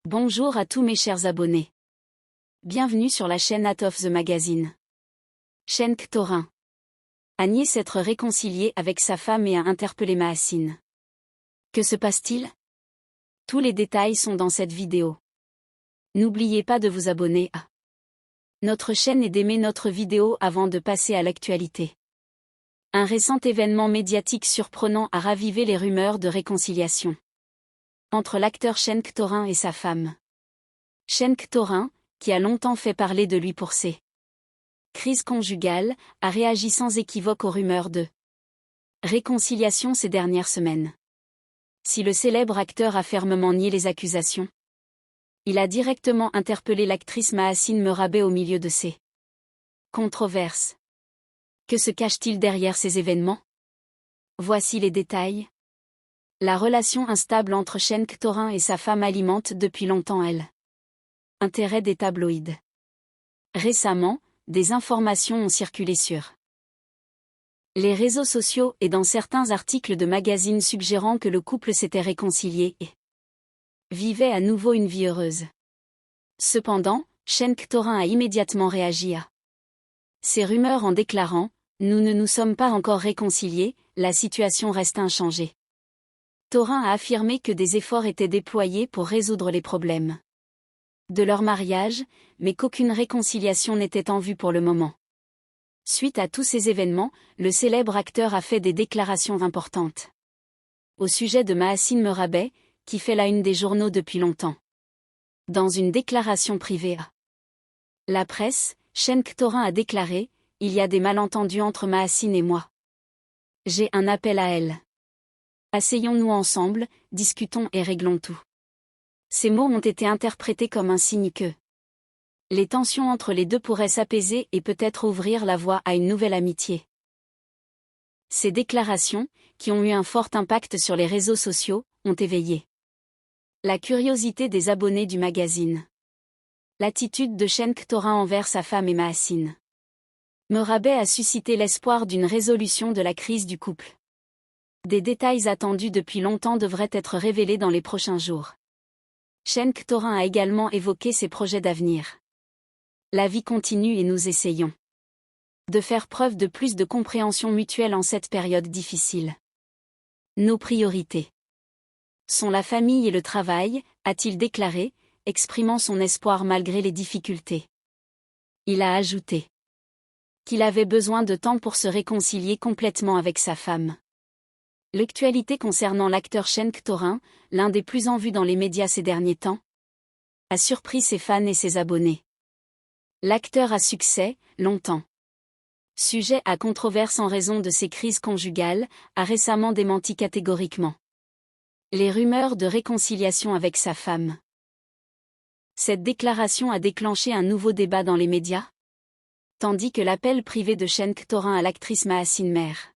Bonjour à tous mes chers abonnés. Bienvenue sur la chaîne Out of the Magazine. Cenk Torin a nié s'être réconcilié avec sa femme et a interpellé Mahasin. Que se passe-t-il? Tous les détails sont dans cette vidéo. N'oubliez pas de vous abonner à notre chaîne et d'aimer notre vidéo avant de passer à l'actualité. Un récent événement médiatique surprenant a ravivé les rumeurs de réconciliation entre l'acteur Cenk Torin et sa femme. Cenk Torin, qui a longtemps fait parler de lui pour ses crises conjugales, a réagi sans équivoque aux rumeurs de réconciliation ces dernières semaines. Si le célèbre acteur a fermement nié les accusations, il a directement interpellé l'actrice Mahasin Merabet au milieu de ces controverses. Que se cache-t-il derrière ces événements? Voici les détails. La relation instable entre Cenk Torin et sa femme alimente depuis longtemps l'intérêt des tabloïds. Récemment, des informations ont circulé sur les réseaux sociaux et dans certains articles de magazines suggérant que le couple s'était réconcilié et vivait à nouveau une vie heureuse. Cependant, Cenk Torin a immédiatement réagi à ces rumeurs en déclarant « Nous ne nous sommes pas encore réconciliés, la situation reste inchangée ». Torin a affirmé que des efforts étaient déployés pour résoudre les problèmes de leur mariage, mais qu'aucune réconciliation n'était en vue pour le moment. Suite à tous ces événements, le célèbre acteur a fait des déclarations importantes au sujet de Mahasin Merabet, qui fait la une des journaux depuis longtemps. Dans une déclaration privée à la presse, Cenk Torin a déclaré « Il y a des malentendus entre Mahasin et moi. J'ai un appel à elle. Asseyons-nous ensemble, discutons et réglons tout ». Ces mots ont été interprétés comme un signe que les tensions entre les deux pourraient s'apaiser et peut-être ouvrir la voie à une nouvelle amitié. Ces déclarations, qui ont eu un fort impact sur les réseaux sociaux, ont éveillé la curiosité des abonnés du magazine. L'attitude de Cenk Torin envers sa femme et Mahasin Merabet a suscité l'espoir d'une résolution de la crise du couple. Des détails attendus depuis longtemps devraient être révélés dans les prochains jours. Cenk Torin a également évoqué ses projets d'avenir. La vie continue et nous essayons de faire preuve de plus de compréhension mutuelle en cette période difficile. Nos priorités sont la famille et le travail, a-t-il déclaré, exprimant son espoir malgré les difficultés. Il a ajouté qu'il avait besoin de temps pour se réconcilier complètement avec sa femme. L'actualité concernant l'acteur Cenk Torin, l'un des plus en vue dans les médias ces derniers temps, a surpris ses fans et ses abonnés. L'acteur à succès, longtemps sujet à controverse en raison de ses crises conjugales, a récemment démenti catégoriquement les rumeurs de réconciliation avec sa femme. Cette déclaration a déclenché un nouveau débat dans les médias, tandis que l'appel privé de Cenk Torin à l'actrice Mahasin Mer